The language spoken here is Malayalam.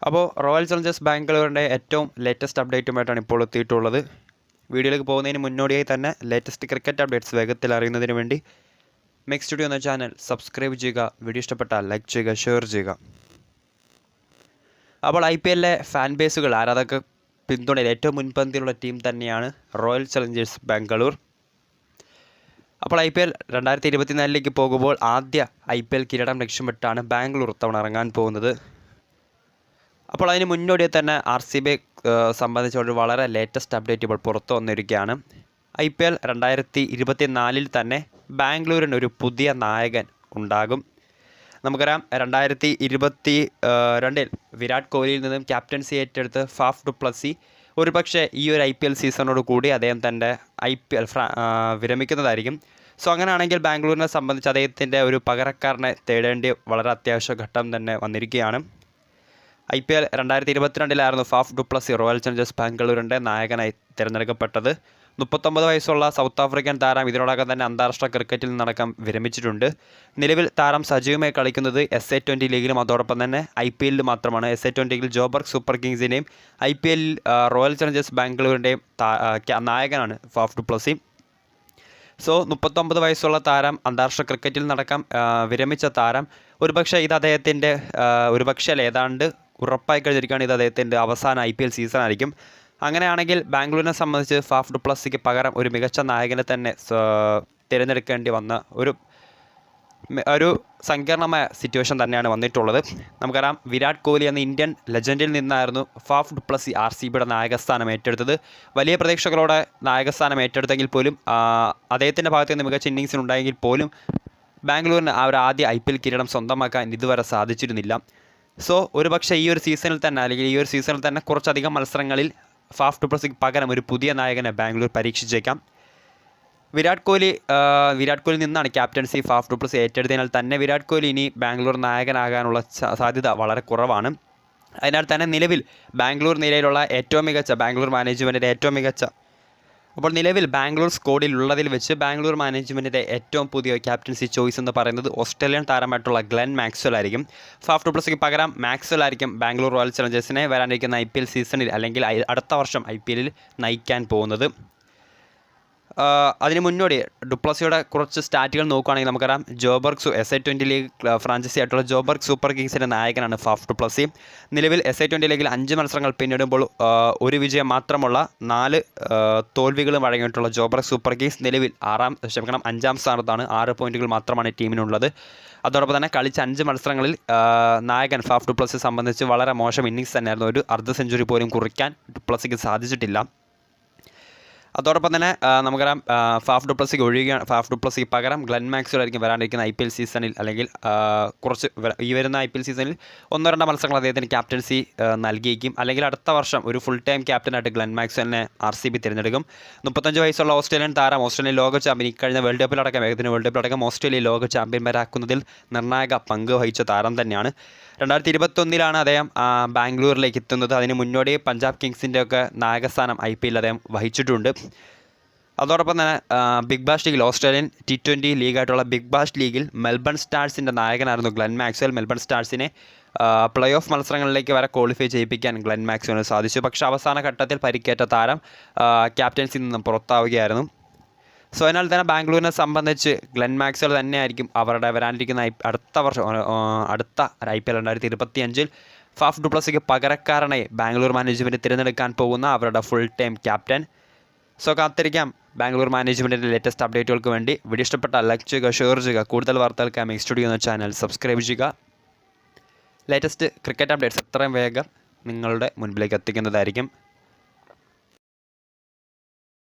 അപ്പോൾ റോയൽ ചലഞ്ചേഴ്സ് ബാംഗ്ലൂരിൻ്റെ ഏറ്റവും ലേറ്റസ്റ്റ് അപ്ഡേറ്റുമായിട്ടാണ് ഇപ്പോൾ എത്തിയിട്ടുള്ളത്. വീഡിയോയിലേക്ക് പോകുന്നതിന് മുന്നോടിയായി തന്നെ ലേറ്റസ്റ്റ് ക്രിക്കറ്റ് അപ്ഡേറ്റ്സ് വേഗത്തിൽ അറിയുന്നതിന് വേണ്ടി മെക്സ് സ്റ്റുഡിയോ എന്ന ചാനൽ സബ്സ്ക്രൈബ് ചെയ്യുക. വീഡിയോ ഇഷ്ടപ്പെട്ടാൽ ലൈക്ക് ചെയ്യുക, ഷെയർ ചെയ്യുക. അപ്പോൾ IPL ഫാൻ ബേസുകൾ ആരാധക പിന്തുണയിൽ ഏറ്റവും മുൻപന്തിയിലുള്ള ടീം തന്നെയാണ് റോയൽ ചലഞ്ചേഴ്സ് ബാംഗ്ലൂർ. അപ്പോൾ IPL 2024 പോകുമ്പോൾ ആദ്യ IPL കിരീടം ലക്ഷ്യമിട്ടാണ് ബാംഗ്ലൂർ ഇത്തവണ ഇറങ്ങാൻ പോകുന്നത്. അപ്പോൾ അതിന് മുന്നോടിയായി തന്നെ RCB സംബന്ധിച്ചുള്ള വളരെ ലേറ്റസ്റ്റ് അപ്ഡേറ്റ് ഇപ്പോൾ പുറത്തു വന്നിരിക്കുകയാണ്. IPL 2024 തന്നെ ബാംഗ്ലൂരിന് ഒരു പുതിയ നായകൻ ഉണ്ടാകും. നമുക്കറിയാം 2022 വിരാട് കോഹ്ലിയിൽ നിന്നും ക്യാപ്റ്റൻസി ഏറ്റെടുത്ത് ഫാഫ് ഡു പ്ലസി ഒരുപക്ഷെ ഈ ഒരു IPL സീസണോട് കൂടി അദ്ദേഹം തൻ്റെ IPL വിരമിക്കുന്നതായിരിക്കും. സോ അങ്ങനെയാണെങ്കിൽ ബാംഗ്ലൂരിനെ സംബന്ധിച്ച് അദ്ദേഹത്തിൻ്റെ ഒരു പകരക്കാരനെ തേടേണ്ടി വളരെ അത്യാവശ്യ ഘട്ടം തന്നെ വന്നിരിക്കുകയാണ്. IPL 2022 Faf du Plessis Royal Challengers ബാംഗ്ലൂരിൻ്റെ നായകനായി തിരഞ്ഞെടുക്കപ്പെട്ടത്. 39 വയസ്സുള്ള സൗത്ത് ആഫ്രിക്കൻ താരം ഇതിനോടകം തന്നെ അന്താരാഷ്ട്ര ക്രിക്കറ്റിൽ നിന്നടക്കം വിരമിച്ചിട്ടുണ്ട്. നിലവിൽ താരം സജീവമായി കളിക്കുന്നത് SA20 ലീഗിലും അതോടൊപ്പം തന്നെ IPL മാത്രമാണ്. SA20 ലീഗിൽ ജോബർഗ് സൂപ്പർ കിങ്സിൻ്റെയും IPL റോയൽ ചലഞ്ചേഴ്സ് ബാംഗ്ലൂരിൻ്റെയും നായകനാണ് ഫാഫ് ഡു പ്ലസി. സോ 39 വയസ്സുള്ള താരം അന്താരാഷ്ട്ര ക്രിക്കറ്റിൽ നിന്നടക്കം വിരമിച്ച താരം ഒരുപക്ഷെ ഇത് അദ്ദേഹത്തിൻ്റെ ഒരുപക്ഷെ ഏതാണ്ട് ഉറപ്പായി കഴിഞ്ഞിരിക്കുകയാണ് ഇത് അദ്ദേഹത്തിൻ്റെ അവസാന IPL സീസൺ ആയിരിക്കും. അങ്ങനെയാണെങ്കിൽ ബാംഗ്ലൂരിനെ സംബന്ധിച്ച് ഫാഫ് ഡു പ്ലസിക്ക് പകരം ഒരു മികച്ച നായകനെ തന്നെ തിരഞ്ഞെടുക്കേണ്ടി വന്ന ഒരു സങ്കീർണമായ സിറ്റുവേഷൻ തന്നെയാണ് വന്നിട്ടുള്ളത്. നമുക്കറിയാം വിരാട് കോഹ്ലി എന്ന ഇന്ത്യൻ ലെജൻഡിൽ നിന്നായിരുന്നു ഫാഫ് ഡു പ്ലസി RCBയുടെ നായകസ്ഥാനം ഏറ്റെടുത്തത്. വലിയ പ്രതീക്ഷകളോടെ നായകസ്ഥാനം ഏറ്റെടുത്തെങ്കിൽ പോലും അദ്ദേഹത്തിൻ്റെ ഭാഗത്ത് നിന്ന് മികച്ച ഇന്നിങ്സിൽ ഉണ്ടായെങ്കിൽ പോലും ബാംഗ്ലൂരിന് ആ ഒരു ആദ്യ IPL കിരീടം സ്വന്തമാക്കാൻ ഇതുവരെ സാധിച്ചിരുന്നില്ല. സോ ഒരുപക്ഷെ ഈ ഒരു സീസണിൽ തന്നെ അല്ലെങ്കിൽ ഈ ഒരു സീസണിൽ തന്നെ കുറച്ചധികം മത്സരങ്ങളിൽ ഫാഫ് ഡു പ്ലസിക്ക് പകരം ഒരു പുതിയ നായകനെ ബാംഗ്ലൂർ പരീക്ഷിച്ചേക്കാം. വിരാട് കോഹ്ലി നിന്നാണ് ക്യാപ്റ്റൻസി ഫാഫ് ഡു പ്ലസി ഏറ്റെടുത്തതിനാൽ തന്നെ വിരാട് കോഹ്ലി ഇനി ബാംഗ്ലൂർ നായകനാകാനുള്ള സാധ്യത വളരെ കുറവാണ്. അതിനാൽ തന്നെ നിലവിൽ ബാംഗ്ലൂർ നിലയിലുള്ള ബാംഗ്ലൂർ മാനേജ്മെൻറ്റിൻ്റെ ഏറ്റവും മികച്ച അപ്പോൾ നിലവിൽ ബാംഗ്ലൂർ സ്ക്വാഡിലുള്ളതിൽ വെച്ച് ബാംഗ്ലൂർ മാനേജ്മെൻറ്റിൻ്റെ ഏറ്റവും പുതിയ ക്യാപ്റ്റൻസി ചോയ്സ് എന്ന് പറയുന്നത് ഓസ്ട്രേലിയൻ താരമായിട്ടുള്ള ഗ്ലെൻ മാക്സ്വെൽ ആയിരിക്കും. ഫാഫ് ഡു പ്ലസിക്ക് പകരം മാക്സ്വെൽ ആയിരിക്കും ബാംഗ്ലൂർ റോയൽ ചലഞ്ചേഴ്സിനെ വരാനിരിക്കുന്ന IPL സീസണിൽ അല്ലെങ്കിൽ അടുത്ത വർഷം IPLൽ നയിക്കാൻ പോകുന്നത്. അതിന് മുന്നോടി ഡുപ്ലസിയുടെ കുറച്ച് സ്റ്റാറ്റുകൾ നോക്കുകയാണെങ്കിൽ നമുക്കറിയാം ജോബർഗ് SA20 ലീഗ് ഫ്രാഞ്ചൈസി ആയിട്ടുള്ള ജോബർഗ് സൂപ്പർ കിങ്സിൻ്റെ നായകനാണ് ഫാഫ് ഡു പ്ലസി. നിലവിൽ SA20 ലീഗിൽ 5 മത്സരങ്ങൾ പിന്നിടുമ്പോൾ ഒരു വിജയം മാത്രമുള്ള 4 തോൽവികളും അടങ്ങിയിട്ടുള്ള ജോബർഗ് സൂപ്പർ കിങ്സ് നിലവിൽ 5ാം സ്ഥാനത്താണ്. 6 പോയിൻറ്റുകൾ മാത്രമാണ് ടീമിനുള്ളത്. അതോടൊപ്പം തന്നെ കളിച്ച 5 മത്സരങ്ങളിൽ നായകൻ ഫാഫ് ഡു പ്ലസിയെ സംബന്ധിച്ച് വളരെ മോശം ഇന്നിങ്സ് തന്നെയായിരുന്നു. ഒരു അർദ്ധ സെഞ്ചുറി പോലും കുറിക്കാൻ ഡു പ്ലസിക്ക് സാധിച്ചിട്ടില്ല. അതോടൊപ്പം തന്നെ നമുക്കറിയാം ഫാഫ് ഡു പ്ലസിക്ക് പകരം ഗ്ലെൻ മാക്സ്വെൽ ആയിരിക്കും വരാനിരിക്കുന്ന IPL സീസണിൽ അല്ലെങ്കിൽ ഈ വരുന്ന IPL സീസണിൽ 1-2 മത്സരങ്ങൾ അദ്ദേഹത്തിന് ക്യാപ്റ്റൻസി നൽകിയേക്കും. അല്ലെങ്കിൽ അടുത്ത വർഷം ഒരു ഫുൾ ടൈം ക്യാപ്റ്റനായിട്ട് ഗ്ലെൻ മാക്സ്വെലിനെ RCB തിരഞ്ഞെടുക്കും. 35 വയസ്സുള്ള ഓസ്ട്രേലിയൻ താരം ഓസ്ട്രേലിയൻ ലോക ചാമ്പ്യൻ ഇക്കഴിഞ്ഞ വേൾഡ് കപ്പിലടക്കം ഓസ്ട്രേലിയ ലോക ചാമ്പ്യന്മാരാക്കുന്നതിൽ നിർണായക പങ്ക് വഹിച്ച താരം തന്നെയാണ്. 2021 അദ്ദേഹം ബാംഗ്ലൂരിലേക്ക് എത്തുന്നത്. അതിന് മുന്നോടി പഞ്ചാബ് കിങ്സിൻ്റെ ഒക്കെ നായകസ്ഥാനം IPL അദ്ദേഹം വഹിച്ചിട്ടുണ്ട്. അതോടൊപ്പം തന്നെ ബിഗ് ബാഷ് ലീഗിൽ ഓസ്ട്രേലിയൻ T20 ലീഗായിട്ടുള്ള ബിഗ് ബാഷ് ലീഗിൽ മെൽബൺ സ്റ്റാർസിൻ്റെ നായകനായിരുന്നു ഗ്ലെൻ മാക്സ്വെൽ. മെൽബൺ സ്റ്റാർസിനെ പ്ലേ ഓഫ് മത്സരങ്ങളിലേക്ക് വരെ ക്വാളിഫൈ ചെയ്യിപ്പിക്കാൻ ഗ്ലെൻ മാക്സ്വെലിന് സാധിച്ചു. പക്ഷേ അവസാന ഘട്ടത്തിൽ പരിക്കേറ്റ താരം ക്യാപ്റ്റൻസിൽ നിന്നും പുറത്താവുകയായിരുന്നു. സോ അതിനാൽ തന്നെ ബാംഗ്ലൂരിനെ സംബന്ധിച്ച് ഗ്ലെൻ മാക്സ്വെൽ തന്നെയായിരിക്കും അവരുടെ വരാനിരിക്കുന്ന അടുത്ത IPL 2025 ഫാഫ് ഡു പ്ലസിക്ക് പകരക്കാരനെ ബാംഗ്ലൂർ മാനേജ്മെൻറ്റ് തിരഞ്ഞെടുക്കാൻ പോകുന്ന അവരുടെ ഫുൾ ടൈം ക്യാപ്റ്റൻ. സോ കാത്തിരിക്കാം ബാംഗ്ലൂർ മാനേജ്മെൻറ്റിൻ്റെ ലേറ്റസ്റ്റ് അപ്ഡേറ്റുകൾക്ക് വേണ്ടി. വീഡിയോ ഇഷ്ടപ്പെട്ടാൽ ലൈക്ക് ചെയ്യുക, ഷെയർ ചെയ്യുക. കൂടുതൽ വാർത്തകൾക്ക് മെക്സ് സ്റ്റുഡിയോ എന്ന ചാനൽ സബ്സ്ക്രൈബ് ചെയ്യുക. ലേറ്റസ്റ്റ് ക്രിക്കറ്റ് അപ്ഡേറ്റ്സ് എത്രയും വേഗം നിങ്ങളുടെ മുൻപിലേക്ക് എത്തിക്കുന്നതായിരിക്കും.